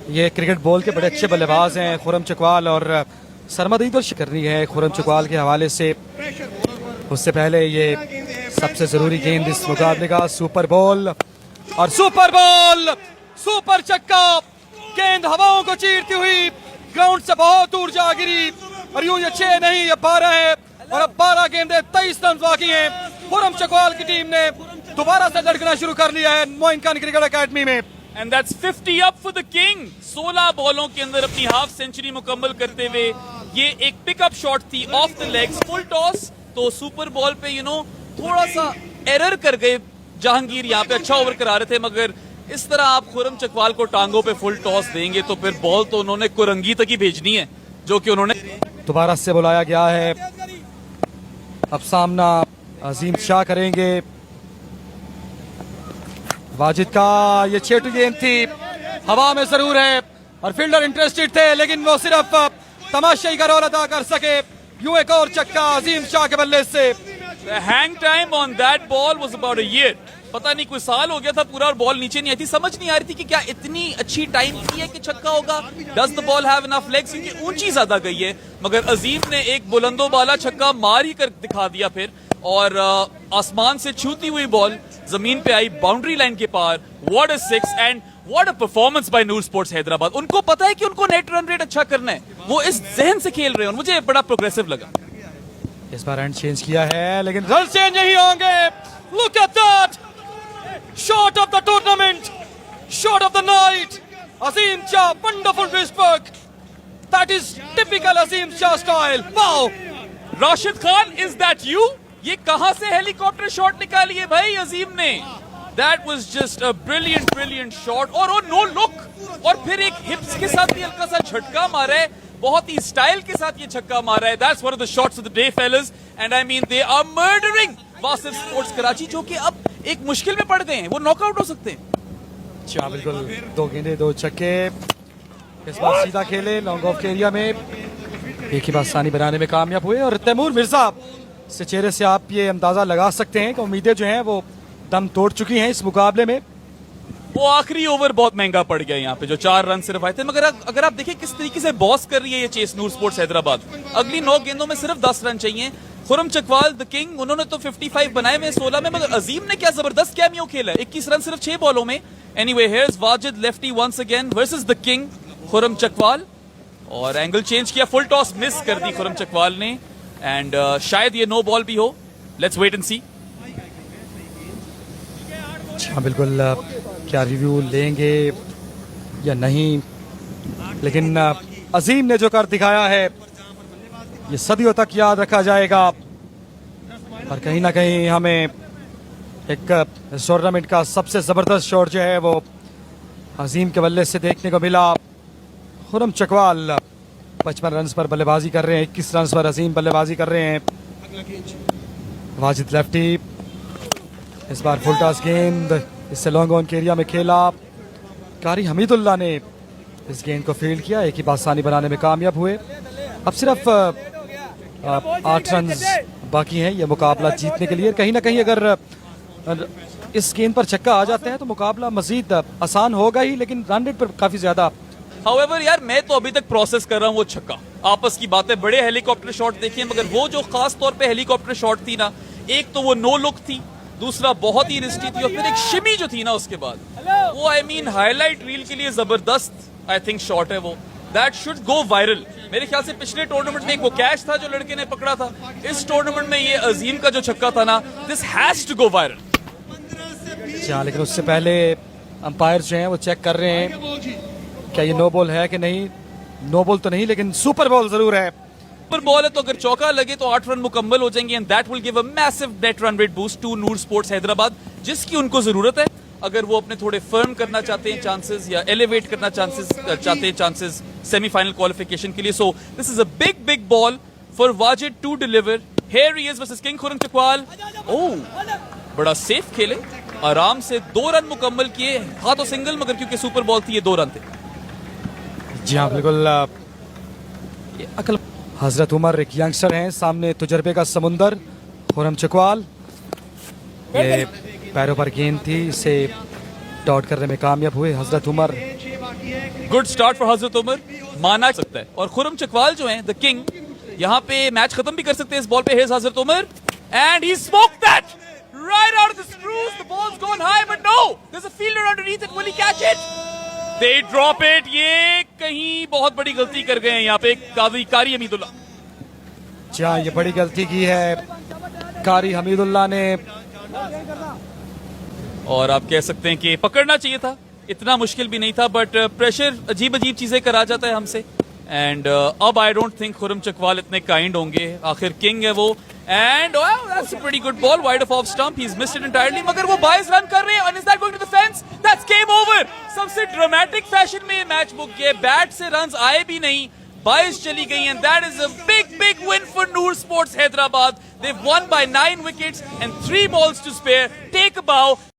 ये cricket ball के बड़े अच्छे बल्लेबाज हैं खुर्रम चकवाल, और सरमदी तो करनी है खुर्रम चकवाल के हवाले से। उससे पहले ये सबसे जरूरी गेंद इस मुकाबले का सुपर बॉल, और सुपर बॉल, सुपर छक्का, गेंद हवाओं को चीरती हुई ग्राउंड से बहुत दूर जा गिरी। और यूं ये 6 नहीं ये 12 है, और अब 12 गेंदें 23 रन बाकी हैं। खुर्रम चकवाल की टीम ने दोबारा से लड़कना शुरू कर लिया है मोइन खान क्रिकेट एकेडमी में। And that's 50 up for the king. 16 बॉलों के अंदर अपनी हाफ सेंचुरी मुकम्मल करते हुए ये एक पिकअप शॉट थी of the legs, full toss. तो सुपर बॉल पे थोड़ा सा एरर कर गए जहांगीर, यहाँ पे अच्छा ओवर करा रहे थे, मगर इस तरह आप खुर्रम चकवाल को टांगों पे फुल टॉस देंगे तो फिर बॉल तो उन्होंने कुरंगी तक ही भेजनी है, जो कि उन्होंने। दोबारा से बुलाया गया है, अब सामना अजीम शाह करेंगे। वाजिद का ये छेटू गेंद थी, हवा में जरूर है और फील्डर इंटरेस्टेड थे, लेकिन वो सिर्फ तमाशाई का रोल अदा कर सके। यूं एक और छक्का अजीम शाह के बल्ले से। Hang time on that ball was about a year. पता नहीं कोई साल हो गया था पूरा और बॉल नीचे नहीं आई थी। समझ नहीं आ रही थी कि क्या इतनी अच्छी टाइम की है कि छक्का होगा। Does the ball have enough legs, क्योंकि ऊंची ज्यादा गई है, मगर अजीम ने एक बुलंदो बाला छक्का मार ही कर दिखा दिया फिर, और आसमान से छूती हुई बॉल जमीन पे आई बाउंड्री लाइन के पार। What a six and what a performance by Noor sports Hyderabad. उनको पता है कि उनको नेट रन रेट अच्छा करना है, वो इस जहन से खेल रहे हैं और मुझे बड़ा प्रोग्रेसिव लगा। इस बार एंड चेंज किया है, लेकिन रन चेंज नहीं होंगे। Look at that shot of the tournament, shot of the night, Azim Shah, wonderful wrist stroke. That is typical Azim Shah style. Wow Rashid Khan, is that you? ये कहां से हेलीकॉप्टर शॉट निकाली है भाई अजीम ने? That was just a brilliant shot, और नो लुक, और फिर एक हिप्स के साथ भी हल्का सा झटका मारा है, बहुत ही स्टाइल के साथ ये छक्का मारा है। That's one of the shots of the day, fellas, and I mean they are murdering Wasif sports Karachi, जो कि अब एक मुश्किल में पड़ गए हैं, वो नॉकआउट हो सकते हैं। अच्छा, बिल्कुल 2 गेंदे 2 छक्के। इस बार सीधा खेले लॉन्ग ऑफ के एरिया में, एक ही बार सानी बनाने में कामयाब हुए, और तैमूर मिर्जा से चेहरे से आप ये अंदाजा लगा सकते हैं कि उम्मीदें जो हैं वो दम तोड़ चुकी हैं इस मुकाबले में। वो आखिरी ओवर बहुत महंगा पड़ गया यहाँ पे, जो 4 रन सिर्फ आए थे, मगर अगर आप देखिए किस तरीके से बॉस कर रही है ये चेस नूर स्पोर्ट्स हैदराबाद। अगली 9 गेंदों में सिर्फ 10 रन चाहिए। खुर्रम चकवाल द किंग, उन्होंने तो 55 बनाए हुए 16 में, मगर अजीम ने क्या जबरदस्त कैमियो खेला है, 21 रन सिर्फ 6 बॉलों में। Anyway, here's Wajid lefty once again versus the king Khurram Chakwal, और एंगल चेंज किया, फुल टॉस मिस कर दी खुर्रम चकवाल ने, एंड शायद ये नो बॉल भी हो। लेट्स वेट एंड सी। हाँ बिल्कुल, क्या रिव्यू लेंगे या नहीं, लेकिन अजीम ने जो कर दिखाया है ये सदियों तक याद रखा जाएगा, और कहीं ना कहीं हमें एक टूर्नामेंट का सबसे जबरदस्त शॉट जो है वो अजीम के बल्ले से देखने को मिला। खुर्रम चकवाल 55 रन पर बल्लेबाजी कर रहे हैं, 21 रन पर अजीम बल्लेबाजी कर रहे हैं। वाजिद लेफ्टी, इस बार फुल टॉस गेंद, इससे लॉन्ग ऑन के एरिया में खेला। कारी हमीदुल्लाह ने इस गेंद को फील्ड किया, एक ही बार सानी बनाने में कामयाब हुए। अब सिर्फ 8 रन बाकी हैं ये मुकाबला जीतने के लिए। कहीं ना कहीं अगर इस गेंद पर छक्का आ जाता है तो मुकाबला मजीद आसान होगा ही, लेकिन रन रेट पर काफी ज्यादा। However, यार मैं तो अभी तक प्रोसेस कर रहा हूँ वो छक्का। आपस की बातें, बड़े हेलीकॉप्टर शॉट देखिए, मगर वो जो खास तौर पे हेलीकॉप्टर शॉट थी ना, एक तो वो नो लुक थी, दूसरा बहुत ही रिस्की थी, और फिर एक शिमी जो थी ना उसके बाद, वो आई मीन हाईलाइट रील के लिए जबरदस्त आई थिंक शॉट है वो। That should go viral. मेरे ख्याल से पिछले टूर्नामेंट में एक वो कैच था जो लड़के ने पकड़ा था, इस टूर्नामेंट में ये अजीम का जो छक्का था ना, this has to go viral. अच्छा, लेकिन उससे पहले अंपायर जो हैं वो चेक कर रहे हैं क्या ये नो बॉल है कि नहीं। नो बॉल तो नहीं, लेकिन सुपर बॉल जरूर है। सुपर बॉल है तो अगर चौका लगे तो 8 रन मुकम्मल हो जाएंगे, and that will give a massive net run rate boost to Noor sports Hyderabad, जिसकी उनको जरूरत है अगर वो अपने थोड़े फर्म करना चाहते हैं चांसेस, या एलिवेट करना चाहते हैं चांसेस सेमीफाइनल क्वालिफिकेशन के लिए। So this is a big ball for Wajid to deliver. Here he is versus king Khurram Chakwal. ओह, बड़ा सेफ खेले, आराम से 2 रन मुकम्मल किए। था तो सिंगल, मगर क्योंकि सुपर बॉल थी ये 2 रन थे। जी हाँ बिल्कुल, अकल हजरत उमर एक यंगस्टर हैं, सामने तजुर्बे का समुंदर खुर्रम चकवाल। ये पैरों पर गेंद थी, इसे डॉट करने में कामयाब हुए हजरत उमर। गुड स्टार्ट फॉर हजरत उमर, माना सकता है। और खुरम चकवाल जो हैं द किंग, यहाँ पे मैच खत्म भी कर सकते हैं इस बॉल पे। हेज Hazrat Umar and he smoked that right out of the screws. The ball's gone high, but no, there's a fielder underneath it. Will he catch it? They drop it. ये कहीं बहुत बड़ी गलती कर गए हैं यहाँ पे कारी हमीदुल्ला। जी हाँ, ये बड़ी गलती की है कारी हमीदुल्ला ने। और आप कह सकते हैं कि पकड़ना चाहिए था, इतना मुश्किल भी नहीं था, बट प्रेशर अजीब अजीब चीजें करा जाता है हमसे। एंड अब I don't think Khurram Chakwal इतने काइंड होंगे, आखिर किंग है वो। And that's a pretty good ball wide of off stump, he's missed it entirely, मगर वो 22 रन कर रहे हैं। and is that going to the fence? That's game over. सबसे ड्रामेटिक फैशन में मैच बुक किए, बैट से रन्स आए भी नहीं, 22 चली गई, and that is a big win for Noor Sports Hyderabad. They've won by 9 wickets and 3 balls to spare. Take a bow.